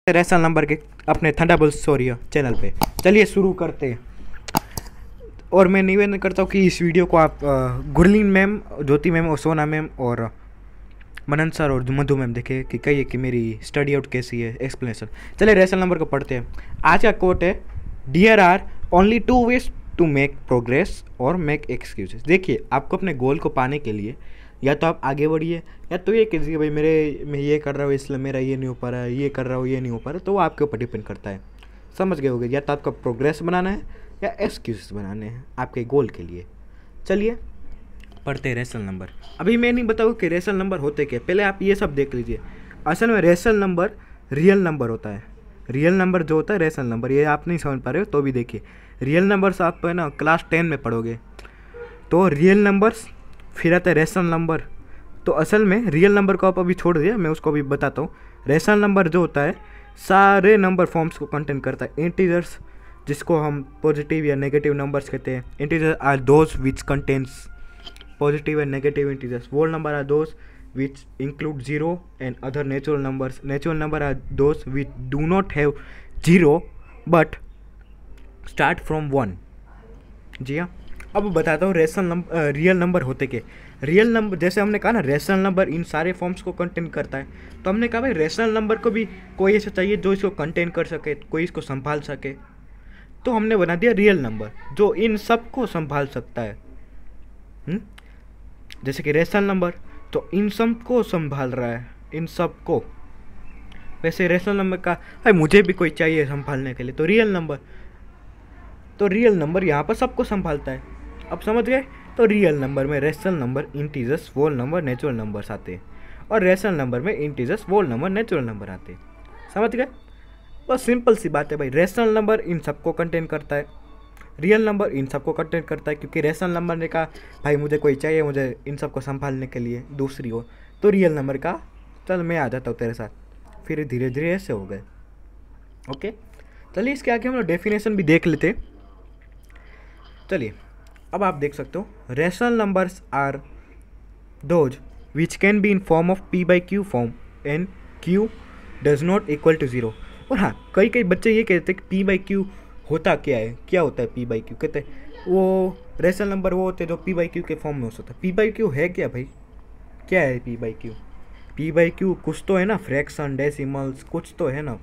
Rational number के अपने Thunderbolt story channel पे। चलिए शुरू करते हैं। और मैं निवेदन करता हूँ कि इस वीडियो को आप गुरलीन मैम, ज्योति मैम और सोना मैम और मनन सर और मधु मैम देखे कि कहिए कि मेरी स्टडी आउट कैसी है, एक्सप्लेनेशन। चलिए रेशनल नंबर को पढ़ते हैं। आज का कोट है, there are only two ways to make progress और मेक एक्सक्यूजेस। देखिए, आपको अपने गोल को पाने के लिए या तो आप आगे बढ़िए या तो ये कीजिए भाई मैं ये कर रहा हूँ इसलिए मेरा ये नहीं हो पा रहा है, ये कर रहा हूँ ये नहीं हो पा रहा, तो वो आपके ऊपर डिपेंड करता है। समझ गए होगे? या तो आपका प्रोग्रेस बनाना है या एक्सक्यूजेस बनाने हैं आपके गोल के लिए। चलिए पढ़ते हैं रेशनल नंबर। अभी मैं नहीं बताऊँ कि रेशनल नंबर होते क्या, पहले आप ये सब देख लीजिए। असल में रेशनल नंबर रियल नंबर होता है। रियल नंबर जो होता है रेशनल नंबर, ये आप नहीं समझ पा रहे हो तो भी देखिए। रियल नंबर्स आप है ना क्लास 10 में पढ़ोगे। तो रियल नंबर्स, फिर आता है रेशनल नंबर। तो असल में रियल नंबर को आप अभी छोड़ दिया, मैं उसको अभी बताता हूँ। रेशनल नंबर जो होता है सारे नंबर फॉर्म्स को कंटेन करता है। इंटीजर्स, जिसको हम पॉजिटिव या नेगेटिव नंबर्स कहते हैं। Integer are those which contains positive and negative integers. Whole number are those which include 0 and other natural numbers. Natural number are those which do not have 0 but start from 1. जी हाँ, अब बताता हूँ rational number real number होते के। Real number जैसे हमने कहा ना, रेशनल नंबर इन सारे फॉर्म्स को कंटेन करता है। तो हमने कहा भाई रेशनल नंबर को भी कोई ऐसा चाहिए जो इसको कंटेन कर सके, कोई इसको संभाल सके। तो हमने बना दिया रियल नंबर जो इन सब को संभाल सकता है। जैसे कि रेशनल नंबर तो इन सब को संभाल रहा है, इन सब को। वैसे रेशनल नंबर का भाई मुझे भी कोई चाहिए संभालने के लिए, तो रियल नंबर यहाँ पर सबको संभालता है। अब समझ गए? तो रियल नंबर में rational number, integers, whole number, natural numbers आते हैं। और रेशनल नंबर में integers, whole number, natural number आते हैं। समझ गए? बस सिंपल सी बात है भाई। रेशनल नंबर इन सबको कंटेन करता है, रियल नंबर इन सबको कंटेन करता है। क्योंकि रेशनल नंबर ने कहा भाई मुझे कोई चाहिए, मुझे इन सबको संभालने के लिए दूसरी ओर, तो रियल नंबर का चल मैं आ जाता हूँ तेरे साथ। फिर धीरे धीरे ऐसे हो गए। ओके, चलिए इसके आगे हम लोग डेफिनेशन भी देख लेते। चलिए अब आप देख सकते हो, rational numbers are those which can be in form of P by Q form and Q does not equal to 0। और हाँ, कई बच्चे ये कहते हैं कि पी बाई क्यू होता क्या है, क्या होता है पी बाई क्यू। कहते हैं वो रेशनल नंबर वो होते हैं जो पी बाई क्यू के फॉर्म में हो सकता है। पी बाई क्यू है क्या भाई? क्या है P by Q? P by Q कुछ तो है ना, फ्रैक्शन, डेसिमल्स, कुछ तो है ना।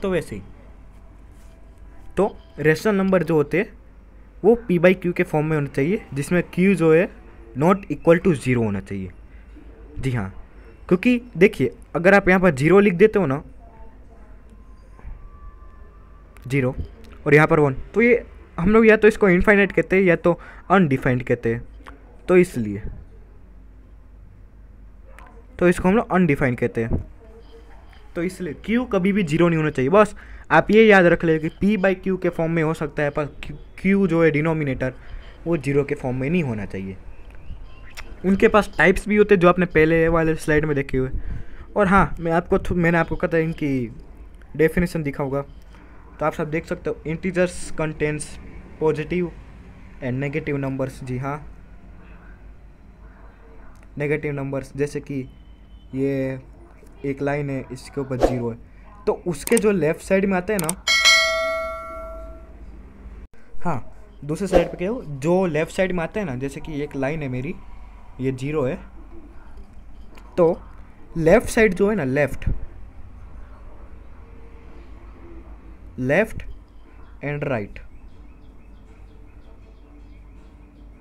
तो वैसे ही तो रेशनल नंबर जो होते हैं वो पी बाई क्यू के फॉर्म में होना चाहिए, जिसमें क्यू जो है नॉट इक्वल टू 0 होना चाहिए। जी हाँ, क्योंकि देखिए अगर आप यहाँ पर 0 लिख देते हो ना, 0 और यहाँ पर 1, तो ये हम लोग या तो इसको इनफाइनाइट कहते हैं या तो अनडिफाइंड कहते हैं। तो इसलिए तो इसको हम लोग अनडिफाइंड कहते हैं। तो इसलिए क्यू कभी भी 0 नहीं होना चाहिए। बस आप ये याद रख ले कि पी बाई क्यू के फॉर्म में हो सकता है, पर क्यू जो है डिनोमिनेटर वो 0 के फॉर्म में नहीं होना चाहिए। उनके पास टाइप्स भी होते हैं जो आपने पहले वाले स्लाइड में देखे हुए। और हाँ, मैंने आपको कहता है इनकी डेफिनेशन दिखा होगा, तो आप सब देख सकते हो। Integers contains positive and negative numbers. जी हाँ, नेगेटिव नंबर्स, जैसे कि ये एक लाइन है, इसके ऊपर 0 है, तो उसके जो लेफ्ट साइड में आते हैं ना, हाँ दूसरे साइड पे क्या हो, जो लेफ्ट साइड में आता है ना, जैसे कि एक लाइन है मेरी, ये 0 है, तो लेफ्ट साइड जो है ना, left and right,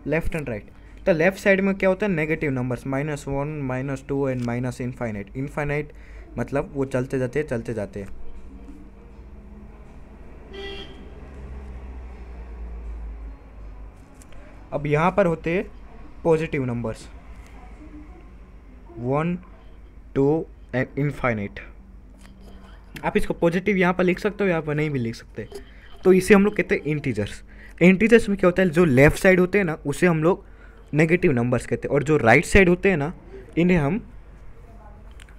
left and right. तो लेफ्ट साइड में क्या होता है, negative numbers, -1, -2 and minus infinite. Infinite मतलब वो चलते जाते हैं। अब यहाँ पर होते हैं पॉजिटिव नंबर्स, 1, 2 एंड इनफाइनाइट। आप इसको पॉजिटिव यहाँ पर लिख सकते हो, यहाँ पर नहीं भी लिख सकते। तो इसे हम लोग कहते हैं इंटीजर्स। इंटीजर्स में क्या होता है, जो लेफ्ट साइड होते हैं ना उसे हम लोग नेगेटिव नंबर्स कहते हैं, और जो राइट साइड होते हैं ना इन्हें हम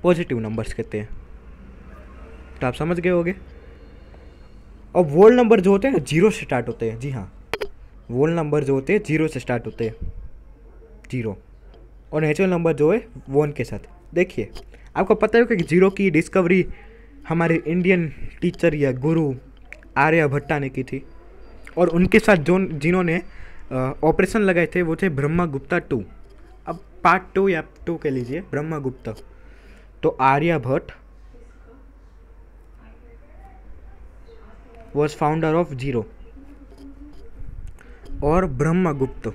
पॉजिटिव नंबर्स कहते हैं। तो आप समझ गए होंगे। और वोल नंबर जो होते हैं ना 0 से स्टार्ट होते हैं। जी हाँ, वोल नंबर जो होते हैं 0 से स्टार्ट होते हैं, 0। और नेचुरल नंबर जो है 1 के साथ। देखिए आपको पता है कि 0 की डिस्कवरी हमारे इंडियन टीचर या गुरु आर्यभट्टा ने की थी। और उनके साथ जो जिन्होंने ऑपरेशन लगाए थे वो थे ब्रह्मगुप्ता 2। अब पार्ट 2 या 2 कह लीजिए, ब्रह्मगुप्ता। तो Aryabhatta was founder of zero और ब्रह्मगुप्त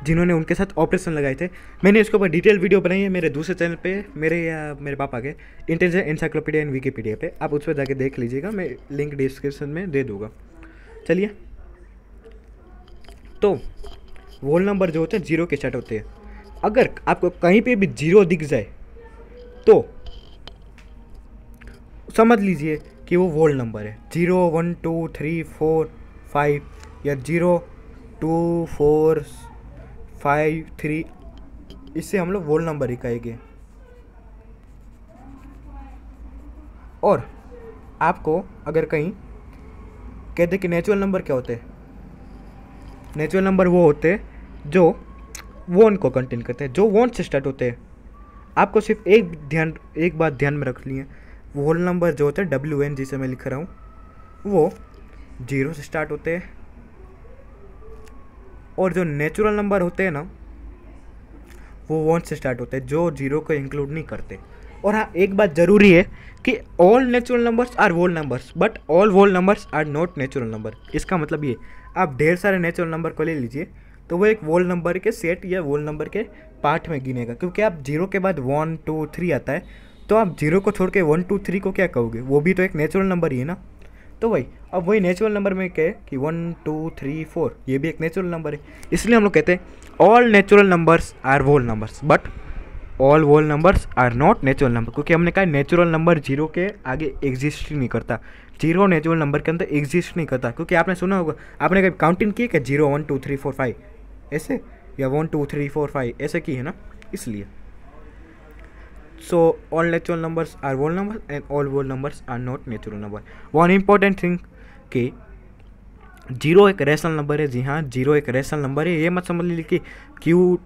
जिन्होंने उनके साथ ऑपरेशन लगाए थे। मैंने इसके ऊपर डिटेल वीडियो बनाई है मेरे दूसरे चैनल पे, मेरे या मेरे पापा के इंटेलिजेंट एनसाइक्लोपीडिया एंड विकीपीडिया पे, आप उस पर जाके देख लीजिएगा, मैं लिंक डिस्क्रिप्शन में दे दूंगा। चलिए, तो वोल नंबर जो होते हैं जीरो के स्टार्ट होते हैं। अगर आपको कहीं पे भी जीरो दिख जाए तो समझ लीजिए कि वो वोल नंबर है। 0 1 2 3 4 5 या 0 2 4 5 3, इससे हम लोग वोल नंबर ही कहेंगे। और आपको अगर कहीं कहते कि नेचुरल नंबर क्या होते हैं, नेचुरल नंबर वो होते हैं जो वन को कंटेन करते हैं, जो वन से स्टार्ट होते हैं। आपको सिर्फ एक बात ध्यान में रख ली है, होल नंबर जो होते हैं WN जिसे मैं लिख रहा हूँ वो 0 से स्टार्ट होते हैं, और जो नेचुरल नंबर होते हैं ना वो 1 से स्टार्ट होते हैं, जो 0 को इंक्लूड नहीं करते। और हाँ, एक बात ज़रूरी है कि all natural numbers are whole numbers but all whole numbers are not natural number. इसका मतलब ये, आप ढेर सारे नेचुरल नंबर को ले लीजिए तो वो एक वोल नंबर के सेट या वोल नंबर के पार्ट में गिनेगा, क्योंकि आप 0 के बाद 1 2 3 आता है, तो आप 0 को छोड़ के 1 2 3 को क्या कहोगे, वो भी तो एक नेचुरल नंबर ही है ना। तो वही, अब वही नेचुरल नंबर में कहे कि 1 2 3 4 ये भी एक नेचुरल नंबर है, इसलिए हम लोग कहते हैं all natural numbers are whole numbers but all whole numbers are not natural number, क्योंकि हमने कहा नेचुरल नंबर 0 के आगे एग्जिस्ट ही नहीं करता। 0 नेचुरल नंबर के अंदर एग्जिस्ट नहीं करता, क्योंकि आपने सुना होगा, आपने कभी काउंटिंग की है कि 0 1 2 3 4 5 ऐसे, या 1 2 3 4 5 ऐसे की है ना, इसलिए। So all natural numbers are whole number and all whole numbers are not natural number. One important thing कि 0 एक रेशनल नंबर है। जी हाँ, 0 एक रेशनल नंबर है। ये मत समझ लीजिए कि क्यू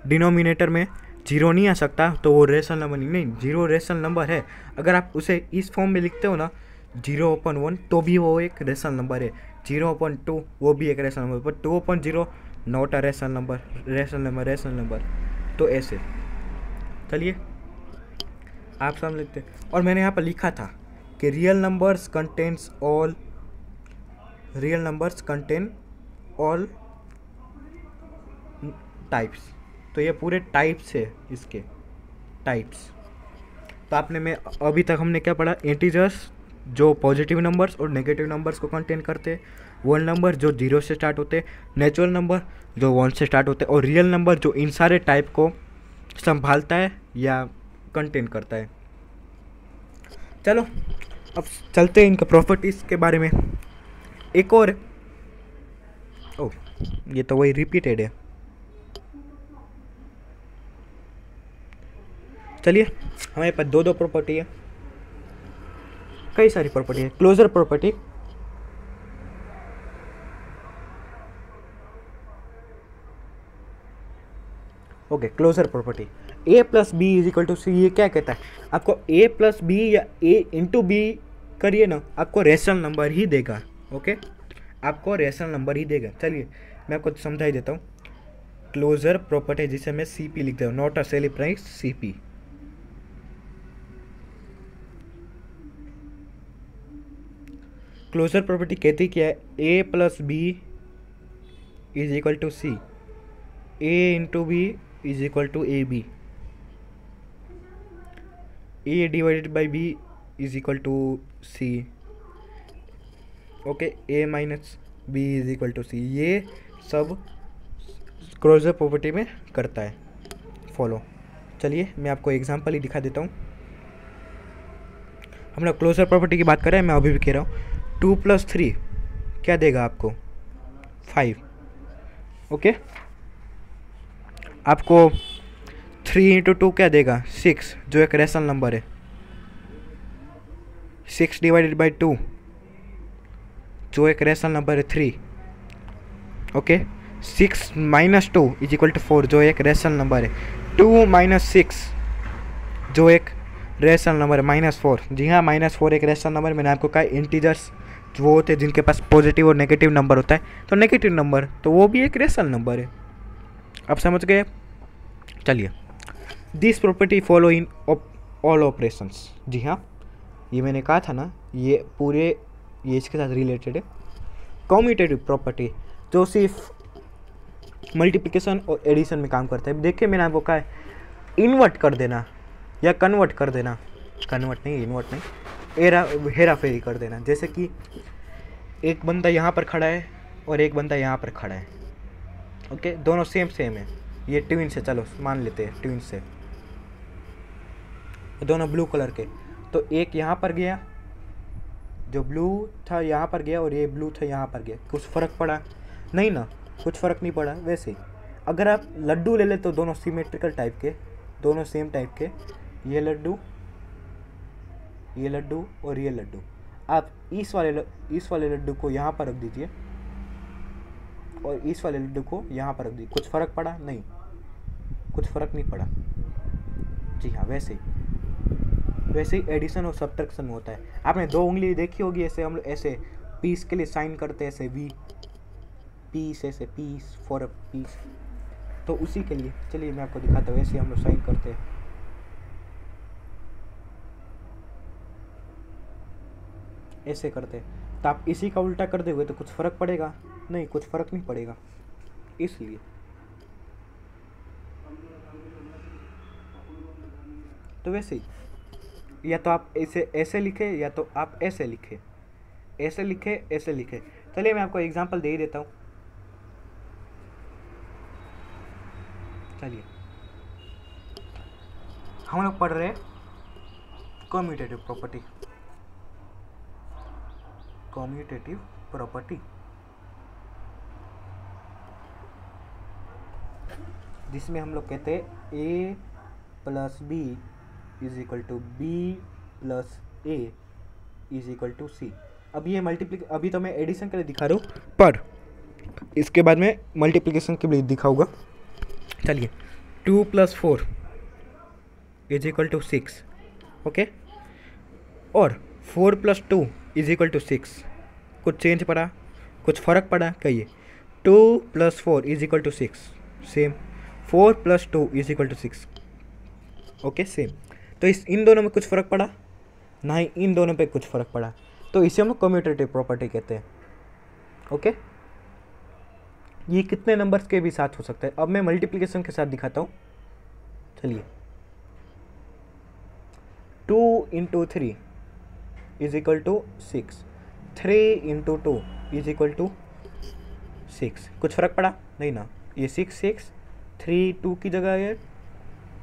डिनोमिनेटर में 0 नहीं आ सकता तो वो रेशनल नंबर नहीं, 0 रेशनल नंबर है। अगर आप उसे इस फॉर्म में लिखते हो ना 0/1 तो भी वो एक रेशनल नंबर है, 0/2 वो भी एक rational number, but 2/0 not a rational number, rational number. तो ऐसे चलिए आप समझ लेते हैं। और मैंने यहाँ पर लिखा था कि real numbers contain all types. तो ये पूरे टाइप्स है, इसके टाइप्स। तो आपने में अभी तक हमने क्या पढ़ा, इंटीजर्स जो पॉजिटिव नंबर्स और नेगेटिव नंबर्स को कंटेन करते हैं, वोल नंबर जो 0 से स्टार्ट होते हैं, नेचुरल नंबर जो 1 से स्टार्ट होते हैं, और रियल नंबर जो इन सारे टाइप को संभालता है या कंटेन करता है। चलो अब चलते हैं इनके प्रॉपर्टीज़ के बारे में। एक और, ओह ये तो वही रिपीटेड है। चलिए, हमारे पास दो प्रॉपर्टी है, कई सारी प्रॉपर्टी है। Closure property, okay closure property, A+B=C। ये क्या कहता है, आपको A+B या A×B करिए ना, आपको रेशनल नंबर ही देगा। ओके, आपको रेशनल नंबर ही देगा। चलिए मैं आपको समझाई देता हूँ। क्लोजर प्रॉपर्टी जिसे मैं CP लिखता हूँ, not a celebrize CP। Closure property कहती क्या है, A+B=C, A×B=AB, A/B=C, okay, A-B=C। ये सब क्लोजर प्रॉपर्टी में करता है फॉलो। चलिए मैं आपको एग्जांपल ही दिखा देता हूँ। हम लोग क्लोजर प्रॉपर्टी की बात कर रहे हैं, मैं अभी भी कह रहा हूँ 2 + 3 क्या देगा आपको, 5। ओके, आपको 3 × 2 क्या देगा, 6, जो एक रेशनल नंबर है। 6/2 जो एक रेशनल नंबर है, 3। ओके, 6 - 2 = 4 जो एक रेशनल नंबर है। 2 माइनस 6 जो एक रेशनल नंबर है, -4। जी हाँ, -4 एक रेशनल नंबर। मैंने आपको कहा इंटीजर्स वो होते हैं जिनके पास पॉजिटिव और नेगेटिव नंबर होता है, तो नेगेटिव नंबर तो वो भी एक रेशनल नंबर है। आप समझ गए? चलिए, this property follow in all operations. जी हाँ, ये मैंने कहा था ना, ये पूरे ये इसके साथ रिलेटेड है। कम्यूटेटिव प्रॉपर्टी जो सिर्फ मल्टीप्लिकेशन और एडिशन में काम करता है। देखिए, मैंने आपको कहा है इन्वर्ट कर देना या कन्वर्ट कर देना, कन्वर्ट नहीं, इन्वर्ट नहीं, हेरा फेरी कर देना। जैसे कि एक बंदा यहाँ पर खड़ा है और एक बंदा यहाँ पर खड़ा है, ओके, दोनों सेम है, ये ट्विन्स है, चलो मान लेते हैं ट्विन्स है, दोनों ब्लू कलर के। तो एक यहाँ पर गया, जो ब्लू था यहाँ पर गया, और ये ब्लू था यहाँ पर गया। कुछ फ़र्क पड़ा? नहीं ना, कुछ फ़र्क नहीं पड़ा। वैसे अगर आप लड्डू ले ले तो दोनों सिमेट्रिकल टाइप के, दोनों सेम टाइप के, ये लड्डू और ये लड्डू, आप इस वाले लड्डू को यहाँ पर रख दीजिए और इस वाले लड्डू को यहाँ पर रख दीजिए। कुछ फ़र्क पड़ा? नहीं, कुछ फ़र्क नहीं पड़ा। जी हाँ, वैसे ही एडिशन और सब्ट्रैक्शन होता है। आपने 2 उंगली देखी होगी, ऐसे हम लोग ऐसे पीस के लिए साइन करते हैं, ऐसे वी पीस, ऐसे पीस फॉर अ पीस, तो उसी के लिए चलिए मैं आपको दिखाता हूँ। ऐसे हम लोग साइन करते हैं, ऐसे करते हैं। तो आप इसी का उल्टा कर दोगे तो कुछ फ़र्क पड़ेगा? नहीं, कुछ फ़र्क नहीं पड़ेगा। इसलिए तो वैसे ही, या तो आप ऐसे लिखे या तो आप ऐसे लिखे, ऐसे लिखे, ऐसे लिखे। चलिए मैं आपको एग्जांपल दे ही देता हूँ। चलिए, हम लोग पढ़ रहे हैं कम्यूटेटिव प्रॉपर्टी, जिसमें हम लोग कहते हैं a plus B is equal to B plus A is equal to C. अब ये अभी तो मैं एडिशन के लिए दिखा रहा हूँ, पर इसके बाद में मल्टीप्लिकेशन के लिए दिखाऊंगा। चलिए, 2 + 4 इज इक्वल टू 6, ओके, और 4 + 2 इज इक्वल टू 6। कुछ चेंज पड़ा? कुछ फ़र्क पड़ा? कहिए। 2 + 4 is equal to 6, same. 4 + 2 is equal to 6, okay, same. तो इन दोनों में कुछ फ़र्क पड़ा? नहीं, इन दोनों पे कुछ फ़र्क पड़ा। तो इसे हम लोग कम्यूटेटिव प्रॉपर्टी कहते हैं, ओके। ये कितने नंबर्स के भी साथ हो सकता है। अब मैं मल्टीप्लिकेशन के साथ दिखाता हूँ। चलिए, 2 × 3 is equal to 6, 3 × 2 is equal to 6। कुछ फ़र्क पड़ा? नहीं ना, ये 6, 3 2 की जगह है,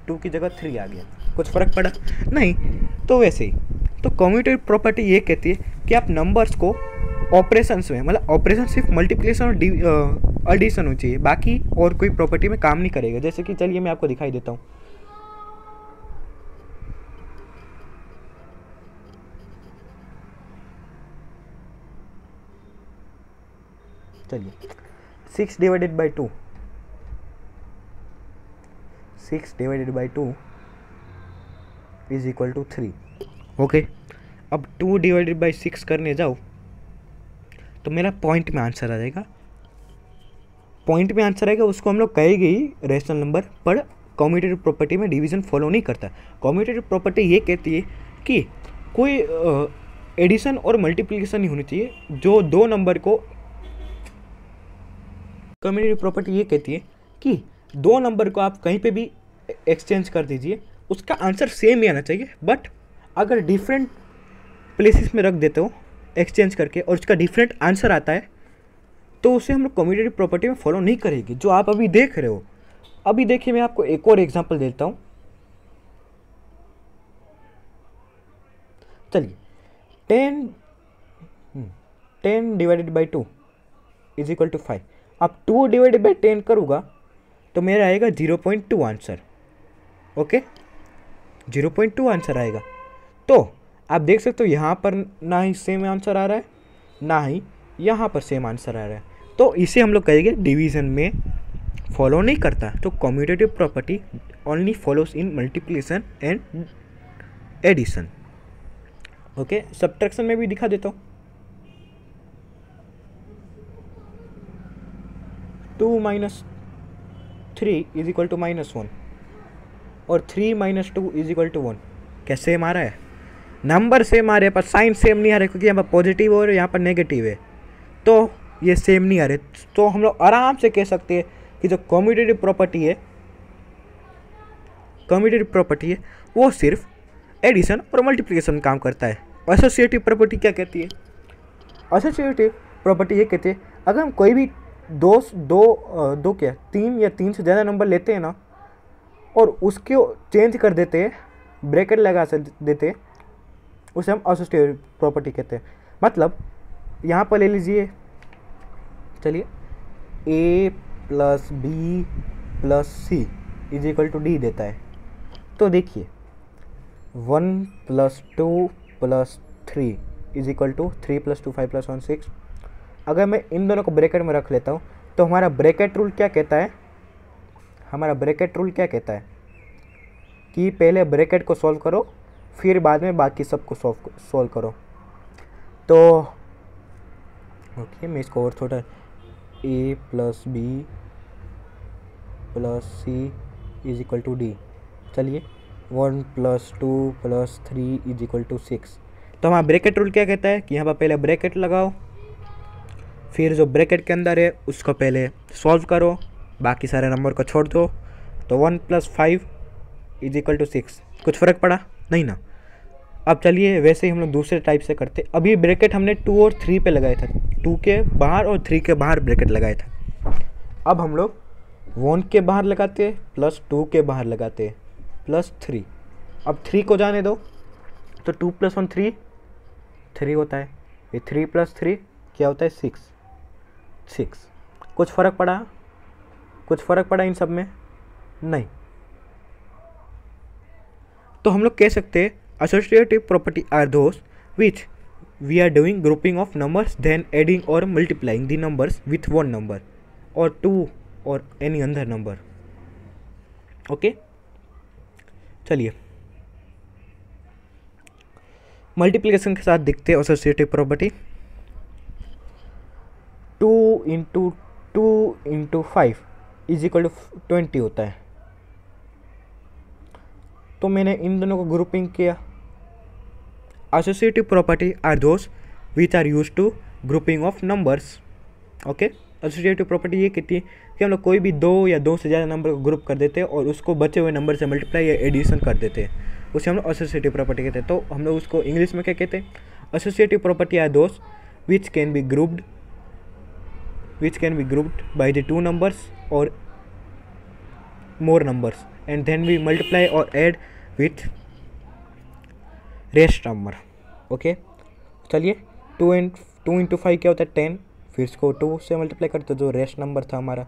2 की जगह 3 आ गया। कुछ फ़र्क पड़ा? नहीं। तो वैसे ही तो कम्यूटेटिव प्रॉपर्टी ये कहती है कि आप नंबर्स को ऑपरेशंस में, मतलब ऑपरेशन सिर्फ मल्टीप्लिकेशन और एडिशन हो चाहिए, बाकी और कोई प्रॉपर्टी में काम नहीं करेगा। जैसे कि चलिए मैं आपको दिखाई देता हूँ। चलिए, 6 / 2, 6 / 2 इज इक्वल टू 3, ओके। अब 2 / 6 करने जाओ तो मेरा पॉइंट में आंसर आ जाएगा। पॉइंट में आंसर आएगा, उसको हम लोग कहेंगे ही रेशनल नंबर, पर कम्यूटेटिव प्रॉपर्टी में डिवीजन फॉलो नहीं करता। कम्यूटेटिव प्रॉपर्टी ये कहती है कि कोई एडिशन और मल्टीप्लिकेशन नहीं होनी चाहिए जो 2 नंबर को। कम्यूटेटिव प्रॉपर्टी ये कहती है कि 2 नंबर को आप कहीं पे भी एक्सचेंज कर दीजिए, उसका आंसर सेम ही आना चाहिए। बट अगर डिफरेंट प्लेसेस में रख देते हो एक्सचेंज करके और उसका डिफरेंट आंसर आता है, तो उसे हम लोग कम्यूटेटिव प्रॉपर्टी में फॉलो नहीं करेगी, जो आप अभी देख रहे हो। अभी देखिए, मैं आपको एक और एग्जांपल देता हूँ। चलिए, 10 / 2 इज इक्वल टू 5। अब 2 / 10 करूँगा तो मेरा आएगा 0.2 आंसर, ओके, 0.2 आंसर आएगा। तो आप देख सकते हो यहाँ पर ना ही सेम आंसर आ रहा है, ना ही यहाँ पर सेम आंसर आ रहा है। तो इसे हम लोग कहेंगे डिवीज़न में फॉलो नहीं करता। तो commutative property only follows in multiplication and addition. Okay, subtraction में भी दिखा देता हूँ। 2 माइनस 3 इज इक्वल टू -1 और 3 माइनस 2 इज इक्वल टू 1। क्या सेम आ रहा है? नंबर सेम आ रहे हैं पर साइन सेम नहीं आ रहे, क्योंकि यहाँ पर पॉजिटिव और यहाँ पर नेगेटिव है, तो ये सेम नहीं आ रहे। तो हम लोग आराम से कह सकते हैं कि जो कम्यूटेटिव प्रॉपर्टी है वो सिर्फ एडिशन और मल्टीप्लिकेशन में काम करता है। एसोसिएटिव प्रॉपर्टी क्या कहती है? एसोसिएटिव प्रॉपर्टी ये कहती है, अगर हम कोई भी तीन या तीन से ज़्यादा नंबर लेते हैं ना, और उसको चेंज कर देते हैं, ब्रैकेट लगा देते हैं, उसे हम एसोसिएटिव प्रॉपर्टी कहते हैं। मतलब यहाँ पर ले लीजिए, चलिए, a plus B plus C is equal to D देता है। तो देखिए 1 plus 2 plus 3 is equal to 3 plus 2 5 plus 1 6। अगर मैं इन दोनों को ब्रैकेट में रख लेता हूँ तो हमारा ब्रैकेट रूल क्या कहता है? कि पहले ब्रैकेट को सॉल्व करो, फिर बाद में बाकी सबको सॉल्व करो। तो ओके, मैं इसको और थोड़ा, a plus B plus C is equal to D. चलिए, 1 plus 2 plus 3 is equal to 6। तो हमारा ब्रैकेट रूल क्या कहता है कि यहाँ पर पहले ब्रैकेट लगाओ, फिर जो ब्रैकेट के अंदर है उसको पहले सॉल्व करो, बाकी सारे नंबर को छोड़ दो। तो 1 प्लस 5 इज इक्वल टू 6। कुछ फ़र्क पड़ा? नहीं ना। अब चलिए, वैसे ही हम लोग दूसरे टाइप से करते। अभी ब्रैकेट हमने 2 और 3 पे लगाया था, 2 के बाहर और 3 के बाहर ब्रैकेट लगाया था। अब हम लोग 1 के बाहर लगाते प्लस 2 के बाहर लगाते प्लस 3। अब 3 को जाने दो, तो 2 प्लस 1 3 होता है। ये 3 प्लस 3 क्या होता है? 6। कुछ फ़र्क पड़ा इन सब में? नहीं। तो हम लोग कह सकते हैं associative property are those which we are doing grouping of numbers then adding or multiplying the numbers with one number or two or any other number. Okay, चलिए मल्टीप्लिकेशन के साथ देखते हैं associative property. 2 into 2 into 5 is equal to 20 होता है। तो मैंने इन दोनों को ग्रुपिंग किया। Associative property are those which are use to grouping of numbers. Okay, associative property ये कहती है कि हम लोग कोई भी 2 या 2 से ज़्यादा नंबर को ग्रुप कर देते हैं और उसको बचे हुए नंबर से मल्टीप्लाई या एडिशन कर देते हैं, उसे हम लोग एसोसिएटिव प्रॉपर्टी कहते हैं। तो हम लोग उसको इंग्लिश में क्या कहते हैं? Associative property are those which can be grouped by the 2 numbers और more numbers and then we multiply or add with rest number. Okay, चलिए 2 इंटू 5 क्या होता है? 10। फिर इसको 2 से मल्टीप्लाई करते जो रेस्ट नंबर था हमारा,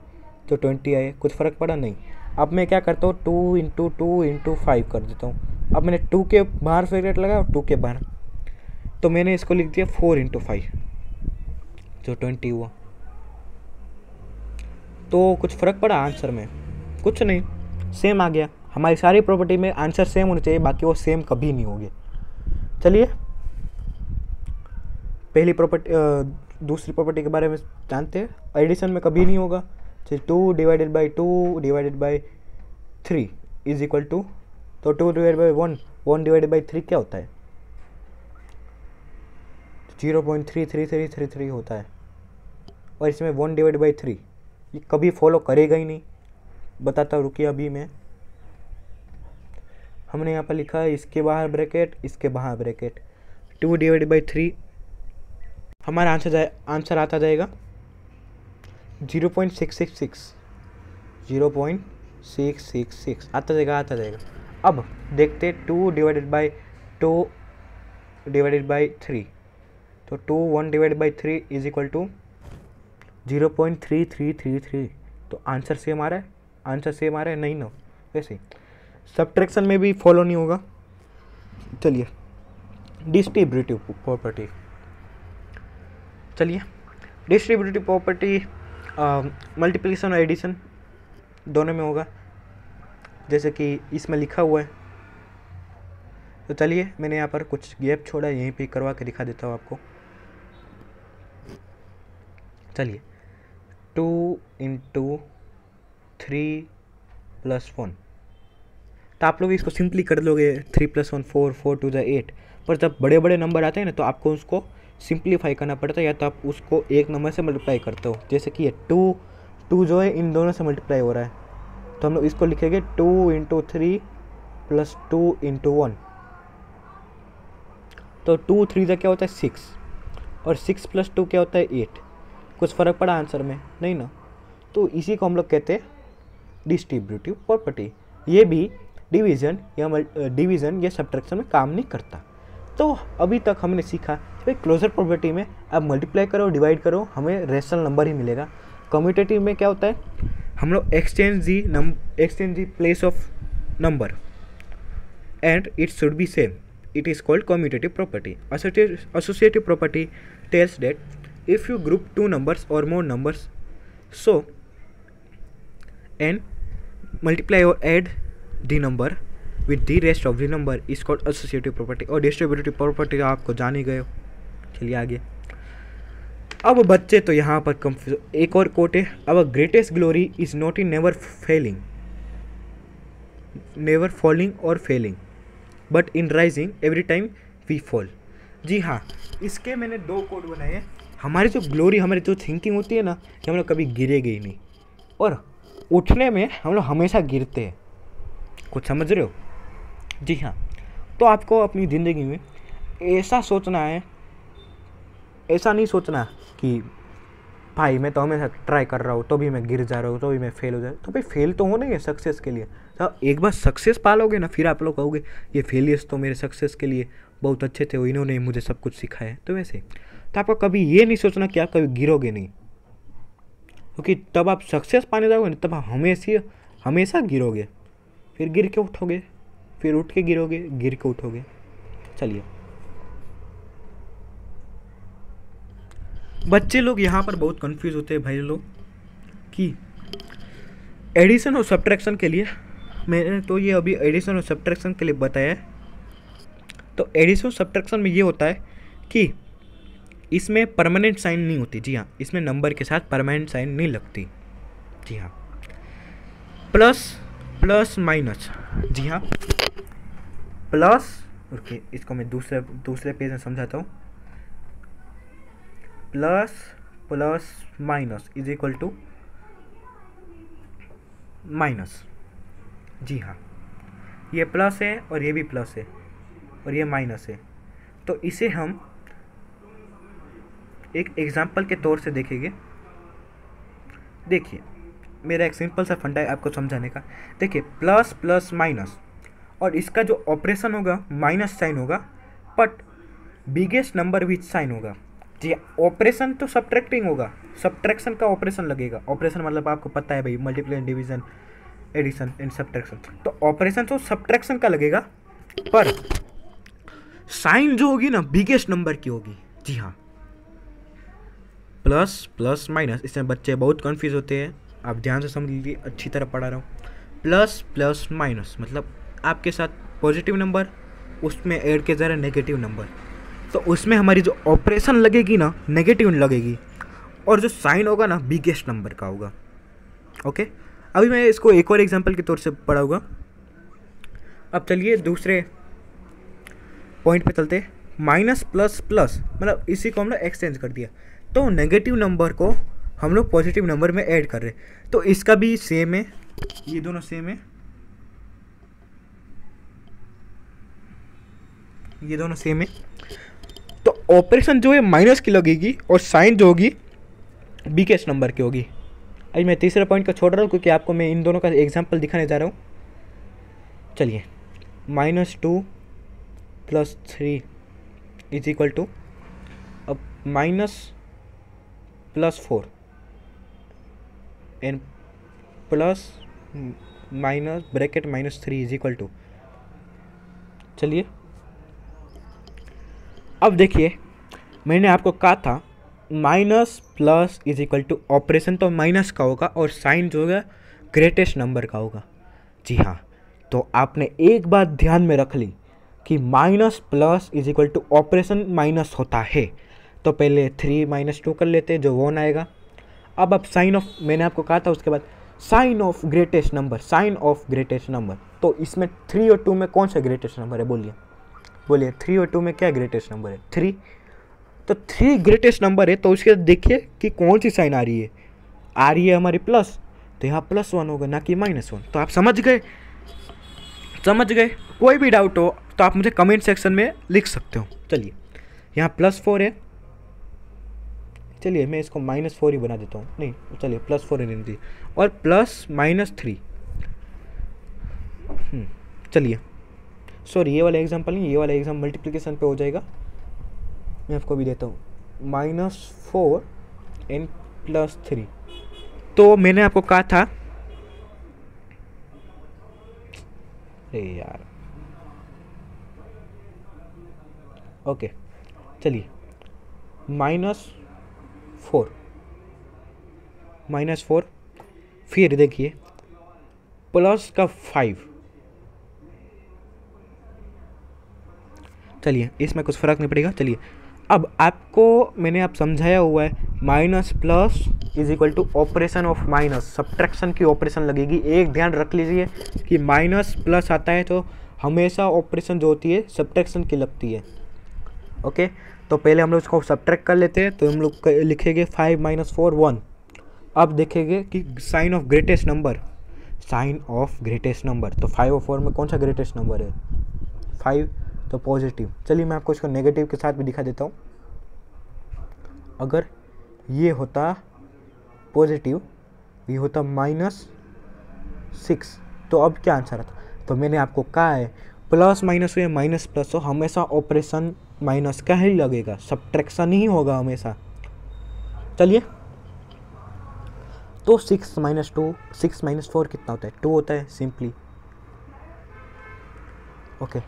तो 20 आए। कुछ फ़र्क पड़ा? नहीं। अब मैं क्या करता हूँ, 2 इंटू 5 कर देता हूँ। अब मैंने 2 के बाहर ब्रैकेट लगाया और 2 के बाहर, तो मैंने इसको लिख दिया 4 इंटू 5 जो 20 हुआ। तो कुछ फ़र्क पड़ा आंसर में? कुछ नहीं, सेम आ गया। हमारी सारी प्रॉपर्टी में आंसर सेम होने चाहिए, बाकी वो सेम कभी नहीं होंगे। चलिए पहली प्रॉपर्टी, दूसरी प्रॉपर्टी के बारे में जानते हैं। एडिशन में कभी नहीं होगा। चलिए 2 divided by 2 divided by 3 is equal to, तो 2 डिवाइडेड बाई 1 डिवाइडेड बाई 3 क्या होता है? 0.33333 होता है। और इसमें 1 डिवाइड बाई 3 ये कभी फॉलो करेगा ही नहीं। बताता हूँ, रुकिए। अभी मैं, हमने यहाँ पर लिखा है इसके बाहर ब्रैकेट, इसके बाहर ब्रैकेट, 2 डिवाइड बाई 3, हमारा आंसर आता जाएगा 0.666 आता जाएगा। अब देखते 2 डिवाइडेड बाई 2 डिवाइडेड बाई 3, तो 1 divided by 3 is equal to 0.3333। तो आंसर सेम आ रहा है? नहीं ना। वैसे सब्ट्रैक्शन में भी फॉलो नहीं होगा। चलिए डिस्ट्रीब्यूटिव प्रॉपर्टी, मल्टीप्लिकेशन और एडिशन दोनों में होगा, जैसे कि इसमें लिखा हुआ है। तो चलिए मैंने यहाँ पर कुछ गैप छोड़ा है, यहीं पे करवा के दिखा देता हूँ आपको। चलिए 2 × 3 + 1, तो आप लोग इसको सिंपली कर लोगे 3 + 1 4, 4 × 2 = 8। पर जब बड़े बड़े नंबर आते हैं ना तो आपको उसको सिंप्लीफाई करना पड़ता है, या तो आप उसको एक नंबर से मल्टीप्लाई करते हो, जैसे कि ये 2 जो है इन दोनों से मल्टीप्लाई हो रहा है, तो हम लोग इसको लिखेंगे 2 × 3 + 2 × 1। तो 2 3 का क्या होता है 6, और 6 + 2 क्या होता है 8। कुछ फ़र्क पड़ा आंसर में? नहीं ना। तो इसी को हम लोग कहते हैं डिस्ट्रीब्यूटिव प्रॉपर्टी। ये भी डिवीज़न या सब्ट्रैक्शन में काम नहीं करता। तो अभी तक हमने सीखा कि क्लोजर प्रॉपर्टी में आप मल्टीप्लाई करो, डिवाइड करो, हमें रेशनल नंबर ही मिलेगा। कम्यूटेटिव में क्या होता है, हम लोग exchange the place of number and it should be same, it is called commutative property. Associative property tells that if you group two numbers or more numbers, so and multiply or add the number with the rest of the number is called associative property. और distributive property आपको जान ही गए हो। चलिए आगे। अब बच्चे तो यहाँ पर कंफ्यूज, एक और कोट है, our greatest glory is not in never falling or failing, but in rising every time we fall. जी हाँ, इसके मैंने 2 कोड बनाए हैं। हमारी जो ग्लोरी, हमारी जो थिंकिंग होती है ना, कि हम लोग कभी गिरेंगे ही नहीं, और उठने में हम लोग हमेशा गिरते हैं। कुछ समझ रहे हो? जी हाँ। तो आपको अपनी ज़िंदगी में ऐसा सोचना है, ऐसा नहीं सोचना कि भाई मैं तो हमेशा ट्राई कर रहा हूँ तो भी मैं गिर जा रहा हूँ, तो भी मैं फेल हो जा रहा हूँ। तो भाई फेल तो होना ही है सक्सेस के लिए। तो एक बार सक्सेस पालोगे ना, फिर आप लोग कहोगे ये फेलियर्स तो मेरे सक्सेस के लिए बहुत अच्छे थे, इन्होंने मुझे सब कुछ सिखाया। तो वैसे तो आपको कभी ये नहीं सोचना कि आप कभी गिरोगे नहीं, क्योंकि तब आप सक्सेस पाने जाओगे ना, तब आप हमेशा गिरोगे, फिर गिर के उठोगे, फिर उठ के गिरोगे, गिर के उठोगे। चलिए, बच्चे लोग यहाँ पर बहुत कंफ्यूज होते हैं भाई लोग, कि एडिशन और सब्ट्रैक्शन के लिए, मैंने तो ये अभी एडिशन और सब्ट्रैक्शन के लिए बताया है। तो एडिशन और सब्ट्रैक्शन में ये होता है कि इसमें परमानेंट साइन नहीं होती। जी हाँ, इसमें नंबर के साथ परमानेंट साइन नहीं लगती। जी हाँ, प्लस माइनस, जी हाँ प्लस, ओके इसको मैं दूसरे पेज में समझाता हूँ। Plus minus is equal to minus. जी हाँ, ये प्लस है और ये भी प्लस है और ये माइनस है। तो इसे हम एक एग्जाम्पल के तौर से देखेंगे। देखिए, मेरा एक सिंपल सा फंडा है आपको समझाने का। देखिए, प्लस माइनस, और इसका जो ऑपरेशन होगा माइनस साइन होगा, but biggest number which sign होगा। जी, ऑपरेशन तो सब्ट्रैक्टिंग होगा, सब्ट्रैक्शन का ऑपरेशन लगेगा। ऑपरेशन मतलब आपको पता है भाई, multiply, division, addition and subtraction. तो ऑपरेशन तो सब्ट्रैक्शन का लगेगा, पर साइन जो होगी ना बिगेस्ट नंबर की होगी। जी हाँ, प्लस माइनस, इसमें बच्चे बहुत कंफ्यूज होते हैं। आप ध्यान से समझ लीजिए, अच्छी तरह पढ़ा रहा हूँ। प्लस माइनस मतलब आपके साथ पॉजिटिव नंबर, उसमें ऐड किया जा रहा है नेगेटिव नंबर, तो उसमें हमारी जो ऑपरेशन लगेगी ना नेगेटिव लगेगी, और जो साइन होगा ना बिगेस्ट नंबर का होगा। ओके, अभी मैं इसको एक और एग्जांपल के तौर से पढ़ाऊंगा। अब चलिए दूसरे पॉइंट पे चलते हैं। माइनस प्लस मतलब इसी को हम लोग एक्सचेंज कर दिया, तो नेगेटिव नंबर को हम लोग पॉजिटिव नंबर में ऐड कर रहे हैं। तो इसका भी सेम है, ये दोनों सेम है, ये दोनों सेम है। तो ऑपरेशन जो है माइनस की लगेगी और साइन जो होगी बिगेस्ट नंबर की होगी। आज मैं तीसरे पॉइंट को छोड़ रहा हूँ क्योंकि आपको मैं इन दोनों का एग्जांपल दिखाने जा रहा हूँ। चलिए, -2 + 3 इज इक्वल टू, अब -+4 and plus minus bracket -3 is equal to. चलिए, अब देखिए, मैंने आपको कहा था minus plus is equal to operation तो माइनस का होगा और साइन जो होगा ग्रेटेस्ट नंबर का होगा। जी हाँ, तो आपने एक बात ध्यान में रख ली कि minus plus is equal to operation minus होता है। तो पहले 3 - 2 कर लेते हैं, जो 1 आएगा। अब आप साइन ऑफ, मैंने आपको कहा था उसके बाद sign of greatest number, sign of greatest number. तो इसमें 3 और 2 में कौन सा ग्रेटेस्ट नंबर है? बोलिए बोलिए, 3 और 2 में क्या ग्रेटेस्ट नंबर है? 3। तो 3 ग्रेटेस्ट नंबर है, तो उसके बाद देखिए कि कौन सी साइन आ रही है। आ रही है हमारी प्लस, तो यहाँ +1 होगा, ना कि -1। तो आप समझ गए? समझ गए? कोई भी डाउट हो तो आप मुझे कमेंट सेक्शन में लिख सकते हो। चलिए, यहाँ +4 है। चलिए मैं इसको -4 ही बना देता हूँ। नहीं, चलिए +4 रहने दीजिए, और प्लस -3। चलिए, सॉरी, ये वाला एग्जाम्पल नहीं, ये वाला एग्जाम मल्टीप्लिकेशन पे हो जाएगा। मैं आपको भी देता हूँ, -4 एंड +3। तो मैंने आपको कहा था, अरे यार, ओके, चलिए, -4, फिर देखिए प्लस का 5। चलिए, इसमें कुछ फ़र्क नहीं पड़ेगा। चलिए, अब आपको मैंने आप समझाया हुआ है, minus plus is equal to operation of minus, subtraction की ऑपरेशन लगेगी। एक ध्यान रख लीजिए कि माइनस प्लस आता है तो हमेशा ऑपरेशन जो होती है सब्ट्रैक्शन की लगती है। ओके, तो पहले हम लोग इसको सब्ट्रैक्ट कर लेते हैं। तो हम लोग लिखेंगे 5 - 4 1। अब देखेंगे कि sign of greatest number, sign of greatest number, तो 5 और 4 में कौन सा ग्रेटेस्ट नंबर है? 5, तो पॉजिटिव। चलिए मैं आपको इसको नेगेटिव के साथ भी दिखा देता हूँ। अगर ये होता पॉजिटिव, ये होता -6, तो अब क्या आंसर आता? तो मैंने आपको कहा है प्लस माइनस हो या माइनस प्लस हो, हमेशा ऑपरेशन माइनस का ही लगेगा, सब्ट्रैक्शन ही होगा हमेशा। चलिए, तो 6 - 2, 6 - 4 कितना होता है? 2 होता है सिंपली। ओके,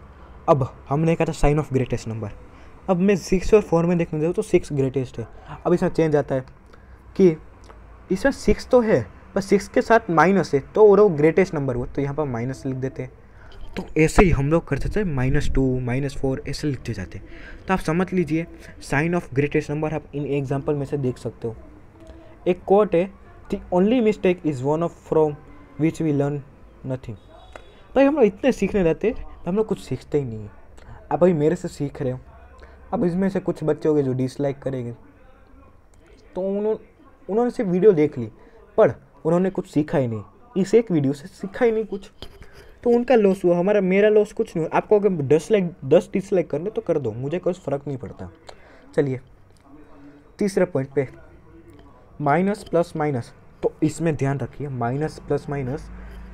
अब हमने कहा था साइन ऑफ ग्रेटेस्ट नंबर। अब मैं 6 और 4 में देखने जाऊँ तो 6 ग्रेटेस्ट है। अब इसमें चेंज आता है कि इसमें 6 तो है, पर 6 के साथ माइनस है, तो वो ग्रेटेस्ट नंबर हुआ, तो यहाँ पर माइनस लिख देते हैं। तो ऐसे ही हम लोग करते थे, -2 - 4 ऐसे लिखते जाते। तो आप समझ लीजिए साइन ऑफ ग्रेटेस्ट नंबर आप इन एग्जाम्पल में से देख सकते हो। एक कोट है, the only mistake is one of from which we learn nothing. भाई हम लोग इतने सीखने रहते, हम लोग कुछ सीखते ही नहीं है। अब भाई मेरे से सीख रहे हो, अब इसमें से कुछ बच्चे होंगे जो डिसलाइक करेंगे, तो उन्होंने सिर्फ वीडियो देख ली, पर उन्होंने कुछ सीखा ही नहीं, इस एक वीडियो से सीखा ही नहीं कुछ, तो उनका लॉस हुआ, मेरा लॉस कुछ नहीं हुआ। आपको अगर 10 डिसलाइक करने तो कर दो, मुझे कोई फ़र्क नहीं पड़ता। चलिए, तीसरे पॉइंट पे माइनस प्लस माइनस, तो इसमें ध्यान रखिए, minus plus minus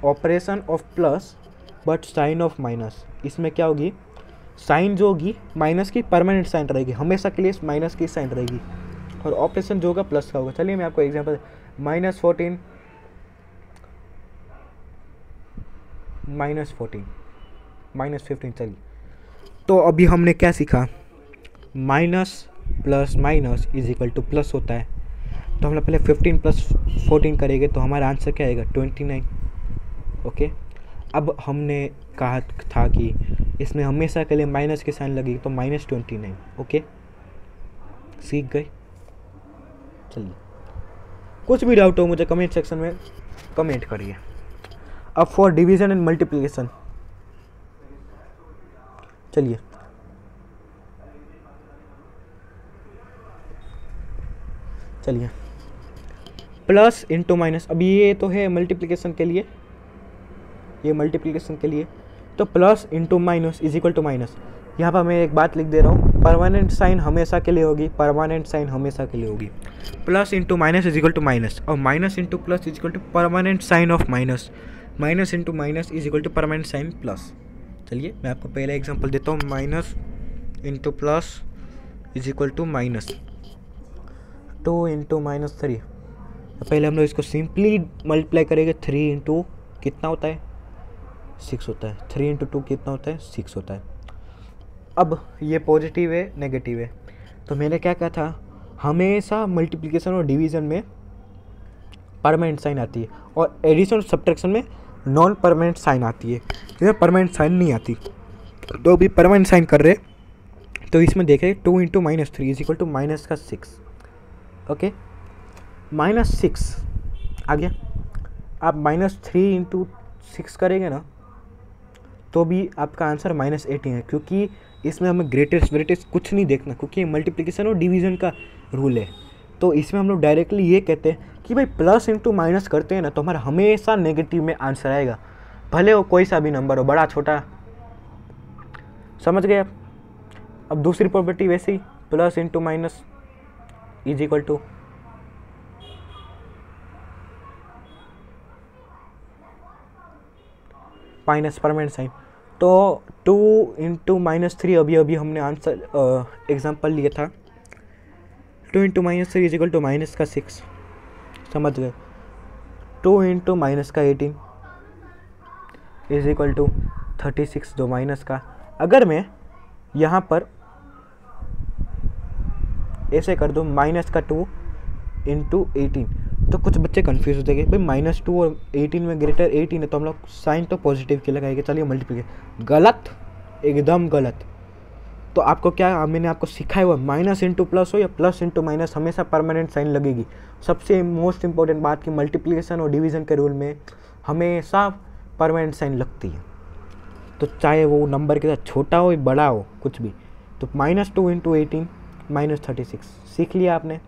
operation of plus but sign of minus. इसमें क्या होगी? साइन जो होगी माइनस की परमानेंट साइन रहेगी, हमेशा के लिए माइनस की साइन रहेगी, और ऑपरेशन जो होगा प्लस का होगा। चलिए मैं आपको एग्जांपल, -14 -15। चलिए, तो अभी हमने क्या सीखा? Minus plus minus is equal two plus होता है। तो हम लोग पहले 15 + 14 करेंगे, तो हमारा आंसर क्या आएगा? 29। ओके, अब हमने कहा था कि इसमें हमेशा के लिए माइनस की साइन लगेगी, तो -29। ओके, सीख गए। चलिए, कुछ भी डाउट हो मुझे कमेंट सेक्शन में कमेंट करिए। अब फॉर डिवीजन एंड मल्टीप्लिकेशन, चलिए प्लस इंटू माइनस। अब ये तो है मल्टीप्लिकेशन के लिए, ये मल्टीप्लिकेशन के लिए, तो plus into minus is equal to minus. यहाँ पर मैं एक बात लिख दे रहा हूँ, परमानेंट साइन हमेशा के लिए होगी, परमानेंट साइन हमेशा के लिए होगी। Plus into minus is equal to minus, और minus into plus is equal to permanent sign of minus. Minus into minus is equal to permanent sign plus. चलिए मैं आपको पहला एग्जांपल देता हूँ, minus into plus is equal to -2 into -3। पहले हम लोग इसको सिंपली मल्टीप्लाई करेंगे। 3 इंटू कितना होता है? 6 होता है। 3 इंटू 2 कितना होता है? 6 होता है। अब ये पॉजिटिव है, नेगेटिव है, तो मैंने क्या कहा था, हमेशा मल्टीप्लिकेशन और डिवीज़न में परमानेंट साइन आती है, और एडिशन और सब्ट्रैक्शन में नॉन परमानेंट साइन आती है, जिसमें परमानेंट साइन नहीं आती। तो अभी परमानेंट साइन कर रहे, तो इसमें देखें 2 into -3 is equal to -6। Okay, -6 आ गया। आप -3 इंटू 6 करेंगे ना तो भी आपका आंसर -18 है, क्योंकि इसमें हमें ग्रेटेस्ट ग्रेटेस्ट कुछ नहीं देखना, क्योंकि मल्टीप्लिकेशन और डिवीज़न का रूल है। तो इसमें हम लोग डायरेक्टली ये कहते हैं कि भाई प्लस इंटू माइनस करते हैं ना तो हमारा हमेशा नेगेटिव में आंसर आएगा, भले वो कोई सा भी नंबर हो, बड़ा छोटा। समझ गए आप? अब दूसरी प्रॉपर्टी वैसे ही, plus into minus is equal to minus permanent sign. तो 2 इंटू -3 अभी हमने आंसर एग्जाम्पल लिया था, 2 इंटू -3 इज इक्वल टू -6। समझ गए? 2 इंटू -18 इज इक्वल टू 36, जो माइनस का। अगर मैं यहाँ पर ऐसे कर दूँ -2 इंटू 18, तो कुछ बच्चे कंफ्यूज हो जाएंगे, भाई -2 और 18 में ग्रेटर 18 है, तो हम लोग साइन तो पॉजिटिव के लगाएंगे, चलिए मल्टीप्लिकेशन। गलत, एकदम गलत। तो आपको क्या, मैंने आपको सिखाया हुआ, माइनस इंटू प्लस हो या प्लस इंटू माइनस, हमेशा परमानेंट साइन लगेगी। सबसे मोस्ट इंपॉर्टेंट बात कि मल्टीप्लिकेशन और डिवीज़न के रूल में हमेशा परमानेंट साइन लगती है, तो चाहे वो नंबर के साथ छोटा हो या बड़ा हो, कुछ भी। तो -2 इंटू 18 -36 सीख लिया आपने।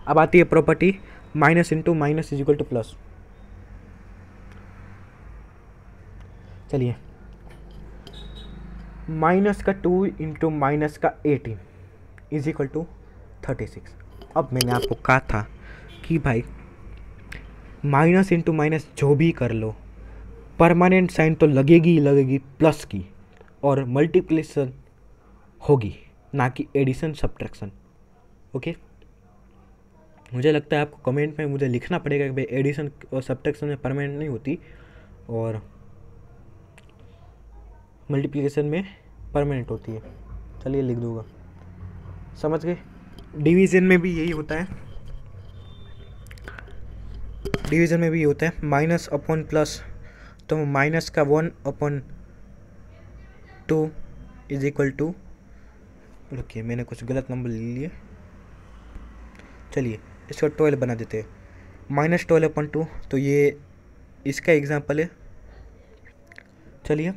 अब आती है property minus into minus is equal two plus. चलिए, माइनस का 2 इंटू माइनस का 18 इज इक्वल टू 36। अब मैंने आपको कहा था कि भाई माइनस इंटू माइनस जो भी कर लो, परमानेंट साइन तो लगेगी ही लगेगी प्लस की, और मल्टीप्लिकेशन होगी, ना कि एडिशन सब्ट्रैक्शन। ओके, मुझे लगता है आपको कमेंट में मुझे लिखना पड़ेगा कि भाई एडिशन और सब्ट्रैक्शन में परमानेंट नहीं होती और मल्टीप्लिकेशन में परमानेंट होती है। चलिए लिख दूंगा, समझ गए? डिवीज़न में भी यही होता है, डिवीज़न में भी ये होता है, माइनस अपॉन प्लस, तो माइनस का 1/2 इज इक्वल टू, रुकिए मैंने कुछ गलत नंबर ले लिए, चलिए इसका 12 बना देते हैं, -12/2, तो ये इसका एग्जाम्पल है। चलिए,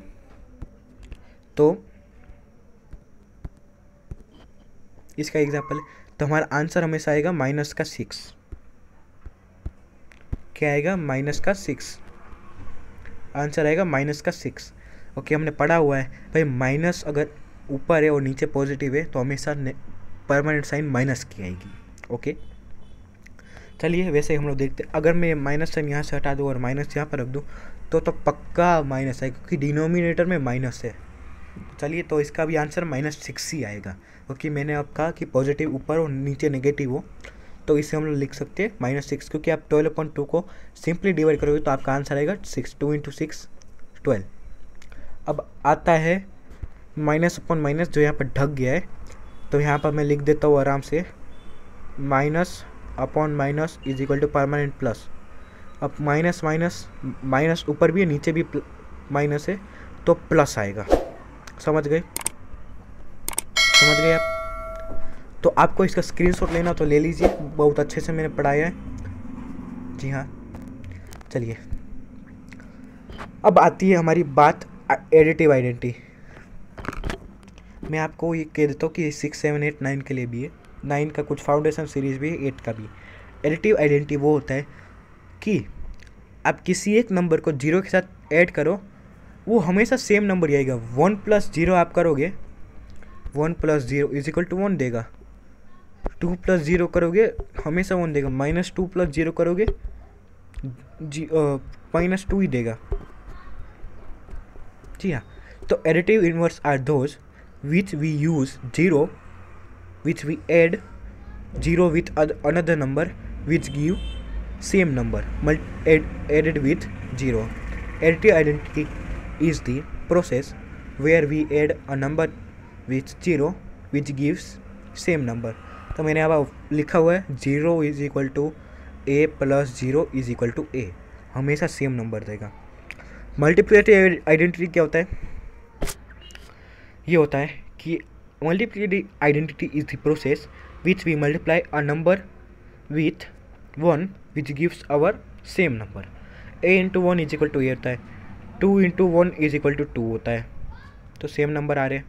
तो इसका एग्जाम्पल है, तो हमारा आंसर हमेशा आएगा -6। क्या आएगा? -6। आंसर आएगा -6। ओके, हमने पढ़ा हुआ है भाई, माइनस अगर ऊपर है और नीचे पॉजिटिव है तो हमेशा परमानेंट साइन माइनस की आएगी। ओके, चलिए वैसे ही हम लोग देखते हैं, अगर मैं माइनस साइन यहाँ से हटा दूँ और माइनस यहाँ पर रख दूँ तो पक्का माइनस आएगा, क्योंकि डिनोमिनेटर में माइनस है। चलिए, तो इसका भी आंसर -6 ही आएगा, क्योंकि मैंने अब कहा कि पॉजिटिव ऊपर और नीचे नेगेटिव हो, तो इसे हम लोग लिख सकते हैं -6, क्योंकि आप 12/2 को सिंपली डिवाइड करोगे तो आपका आंसर आएगा 6, 2 इंटू 6 12। अब आता है माइनस अपॉन माइनस, जो यहाँ पर ढक गया है, तो यहाँ पर मैं लिख देता हूँ आराम से, minus upon minus is equal to permanent plus. अब माइनस माइनस माइनस ऊपर भी है नीचे भी माइनस है, तो प्लस आएगा। समझ गए? समझ गए आप? तो आपको इसका स्क्रीनशॉट लेना तो ले लीजिए, बहुत अच्छे से मैंने पढ़ाया है। जी हाँ, चलिए अब आती है हमारी बात एडिटिव आइडेंटिटी। मैं आपको ये कह देता हूँ कि 6, 7, 8, 9 के लिए भी है, 9 का कुछ फाउंडेशन सीरीज भी है, 8 का भी। एडिटिव आइडेंटिटी वो होता है कि आप किसी एक नंबर को 0 के साथ ऐड करो, वो हमेशा सेम नंबर ही आएगा। 1 + 0 आप करोगे, 1 + 0 इज इक्वल टू 1 देगा। 2 + 0 करोगे हमेशा 1 देगा। -2 + 0 करोगे -2 ही देगा। जी हाँ, तो additive inverse are those which we use 0, which we add 0 with another number which give same number added with 0. Additive identity is the process where we add a number with 0 which gives same number. तो मैंने अब लिखा हुआ है 0 is equal to A plus 0 is equal to A, हमेशा same number देगा। Multiplicative identity क्या होता है? ये होता है कि multiplicative identity is the process which we multiply a number with 1 which gives our same number. A into 1 is equal to A होता है, 2 इंटू 1 इज इक्वल टू 2 होता है, तो सेम नंबर आ रहे हैं,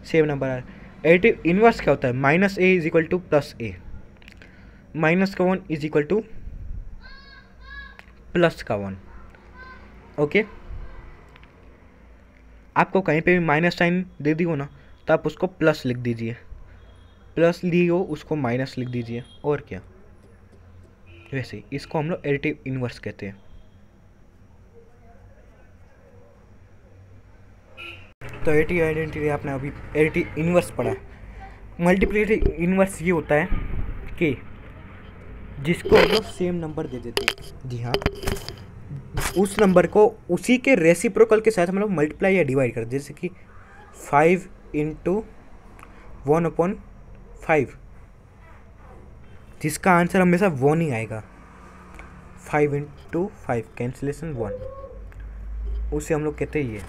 सेम नंबर आ रहे हैं। एडिटिव इनवर्स क्या होता है? Minus A is equal two plus A, minus का 1 इज इक्वल टू प्लस का 1। ओके, आपको कहीं पे भी माइनस साइन दे दी हो ना, तो आप उसको प्लस लिख दीजिए, प्लस ली हो उसको माइनस लिख दीजिए, और क्या। वैसे इसको हम लोग एडिटिव इनवर्स कहते हैं। तो एडिटिव आइडेंटिटी आपने अभी एडिटिव इनवर्स पढ़ा है। मल्टीप्लिकेटिव इनवर्स ये होता है कि जिसको हम लोग सेम नंबर दे देते हैं, जी हाँ, उस नंबर को उसी के रेसिप्रोकल के साथ हम लोग मल्टीप्लाई या डिवाइड कर, जैसे कि 5 इंटू 1/5, जिसका आंसर हमेशा 1 ही आएगा। 5 इंटू 5 कैंसिलेशन 1, उसे हम लोग कहते हैं ये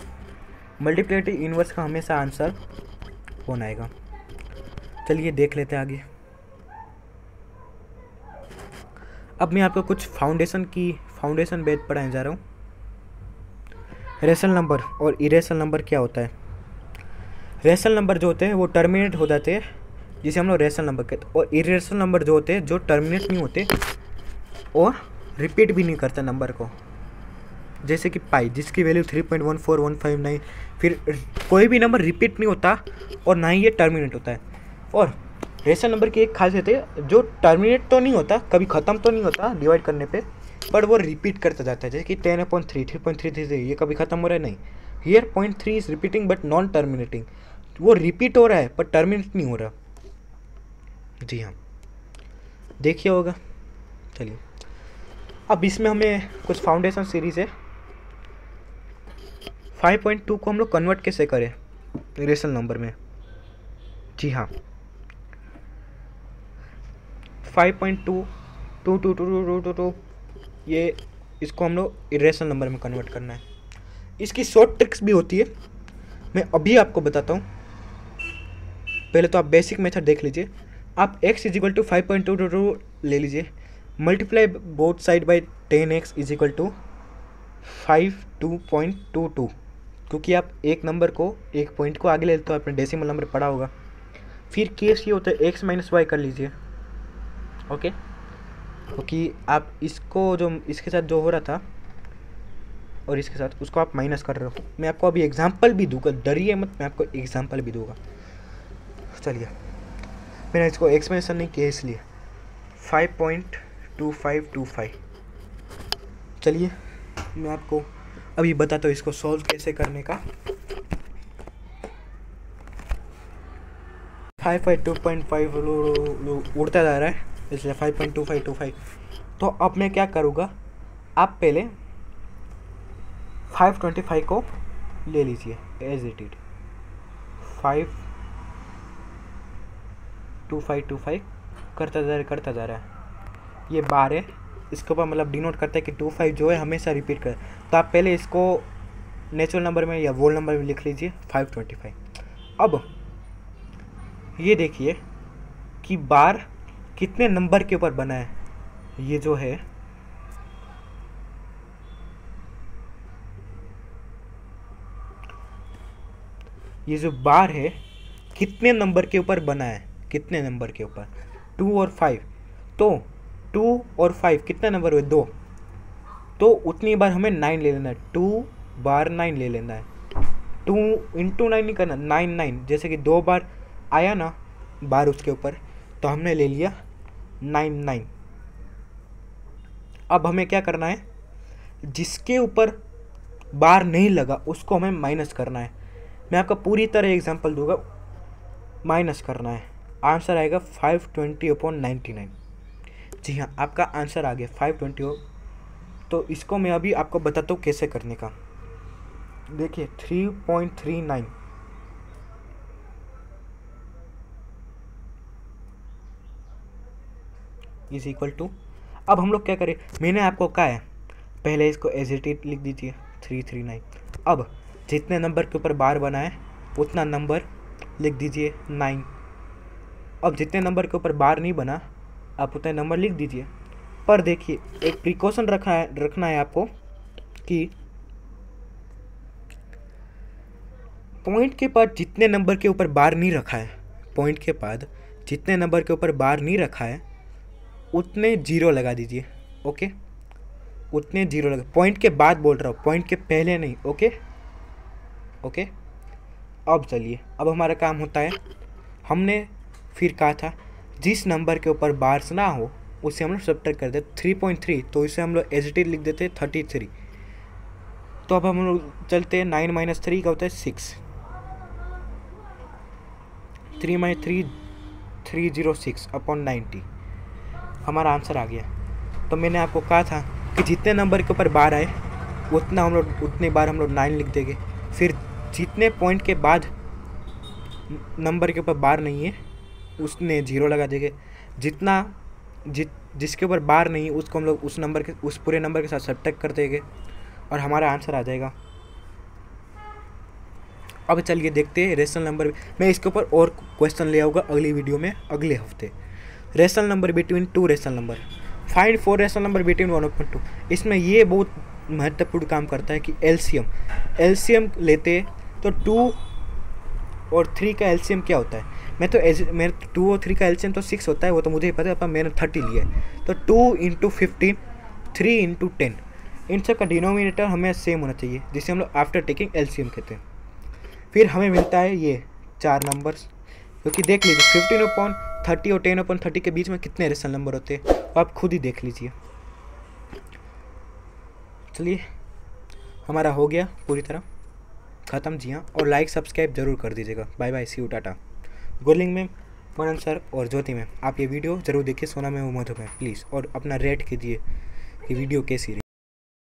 मल्टीप्लिकेटिव इनवर्स का हमेशा आंसर 1 आएगा। चलिए देख लेते हैं आगे। अब मैं आपको कुछ फाउंडेशन बेस पढ़ाने जा रहा हूँ। रेशनल नंबर और इरेशनल नंबर क्या होता है? रेशनल नंबर जो होते हैं वो टर्मिनेट हो जाते हैं, जिसे हम लोग रेशनल नंबर कहते हैं, और इरेशनल नंबर जो होते हैं जो टर्मिनेट नहीं होते और रिपीट भी नहीं करते नंबर को, जैसे कि पाई, जिसकी वैल्यू 3.14159। फिर कोई भी नंबर रिपीट नहीं होता और ना ही ये टर्मिनेट होता है। और रेशनल नंबर की एक खासियत है, जो टर्मिनेट तो नहीं होता, कभी ख़त्म तो नहीं होता डिवाइड करने पे, पर वो रिपीट करता जाता है, जैसे कि 10/3 3.333, ये कभी ख़त्म हो रहा है नहीं। Here 0.3 is repeating but non terminating, वो रिपीट हो रहा है पर टर्मिनेट नहीं हो रहा। जी हाँ, देखिए होगा। चलिए अब इसमें हमें कुछ फाउंडेशन सीरीज है। 5.2 को हम लोग कन्वर्ट कैसे करें रेशनल नंबर में? जी हाँ, 5.2 ये इसको हम लोग इरेशनल नंबर में कन्वर्ट करना है। इसकी शॉर्ट ट्रिक्स भी होती है, मैं अभी आपको बताता हूँ। पहले तो आप बेसिक मेथड देख लीजिए। आप x इज इक्वल टू 5.22 ले लीजिए, multiply both side by 10x is equal to 52.22, क्योंकि आप एक नंबर को, एक पॉइंट को आगे ले लेते हो, आपने डेसिमल नंबर पढ़ा होगा। फिर केस ये होता है x माइनस वाई कर लीजिए, ओके, क्योंकि आप इसको जो इसके साथ जो हो रहा था और इसके साथ उसको आप माइनस कर रहे हो। मैं आपको अभी एग्जांपल भी दूंगा, डरिए मत, मैं आपको एग्जांपल भी दूंगा। चलिए, मैंने इसको एक्सप्लेनेशन नहीं किया इसलिए 5.2525। चलिए मैं आपको अभी बताता हूँ इसको सॉल्व कैसे करने का। 5.2.5 उड़ता जा रहा है, इसलिए 5.2525। तो अब मैं क्या करूँगा, आप पहले 525 को ले लीजिए एज इट इज, 5.2525 करता जा रहा है। ये बार है, इसके ऊपर मतलब डिनोट करता है कि 25 जो है हमेशा रिपीट कर। तो आप पहले इसको नेचुरल नंबर में या वोल नंबर में लिख लीजिए 525। अब ये देखिए कि बार कितने नंबर के ऊपर बना है। ये जो है ये जो बार है कितने नंबर के ऊपर बना है, कितने नंबर के ऊपर, 2 और 5। तो 2 और 5 कितना नंबर हुए, 2, तो उतनी बार हमें 9 ले लेना है, 2 बार 9 ले लेना है। 2 इंटू 9 नहीं करना, 9 जैसे कि 2 बार आया ना बार उसके ऊपर, तो हमने ले लिया 9। अब हमें क्या करना है, जिसके ऊपर बार नहीं लगा उसको हमें माइनस करना है। मैं आपको पूरी तरह एग्जांपल दूंगा, माइनस करना है। आंसर आएगा 520/99। जी हाँ, आपका आंसर आ गया 520। तो इसको मैं अभी आपको बताता हूँ कैसे करने का। देखिए 3.39, इज इक्वल टू, अब हम लोग क्या करें, मैंने आपको कहा है पहले इसको एज इट इज लिख दीजिए 339। अब जितने नंबर के ऊपर बार बना है उतना नंबर लिख दीजिए 9। अब जितने नंबर के ऊपर बार नहीं बना आप उतने नंबर लिख दीजिए। पर देखिए एक प्रिकॉशन रखना है आपको कि पॉइंट के बाद जितने नंबर के ऊपर बार नहीं रखा है, पॉइंट के बाद जितने नंबर के ऊपर बार नहीं रखा है उतने जीरो लगा दीजिए। ओके, उतने जीरो लगा, पॉइंट के बाद बोल रहा हूँ, पॉइंट के पहले नहीं। Okay okay. अब चलिए, अब हमारा काम होता है, हमने फिर कहा था जिस नंबर के ऊपर बार्स ना हो उसे हम लोग सब्ट्रैक्ट कर देते 3.3, तो इसे हम लोग एज इट इज लिख देते 33। तो अब हम लोग चलते हैं 9 - 3 का होता है 6, 3 - 3 306 अपॉन 90, हमारा आंसर आ गया। तो मैंने आपको कहा था कि जितने नंबर के ऊपर बार आए उतने बार हम लोग 9 लिख देंगे। फिर जितने पॉइंट के बाद नंबर के ऊपर बार नहीं है उसने जीरो लगा देंगे। जिसके ऊपर बार नहीं उसको हम लोग उस पूरे नंबर के साथ सब्ट्रैक्ट कर देंगे और हमारा आंसर आ जाएगा। अब चलिए देखते हैं रेशनल नंबर। मैं इसके ऊपर और क्वेश्चन ले आऊँगा अगली वीडियो में अगले हफ्ते। Rational number between 2 rational number, find 4 rational number between 1/2। इसमें ये बहुत महत्वपूर्ण काम करता है कि एलसीएम लेते तो 2 और 3 का एलसीएम क्या होता है। मेरे 2 और 3 का एलसीएम तो 6 होता है, वो तो मुझे ही पता है, पर मैंने 30 लिया है। तो 2 × 15, 3 × 10, इन सब का डिनोमिनेटर हमें सेम होना चाहिए, जिसे हम लोग आफ्टर टेकिंग एलसीएम कहते हैं। फिर हमें मिलता है ये 4 नंबर्स, क्योंकि देख लीजिए 15/30 और 10/30 के बीच में कितने रेशनल नंबर होते हैं, तो आप खुद ही देख लीजिए। चलिए हमारा हो गया पूरी तरह ख़त्म। जी हाँ, और लाइक सब्सक्राइब जरूर कर दीजिएगा। Bye bye, see you, tata. Gurling ma'am, Manan sir और ज्योति मैम, आप ये वीडियो जरूर देखिए, सोना मैम और मधु मैम प्लीज़, और अपना रेट कीजिए कि वीडियो कैसी रही।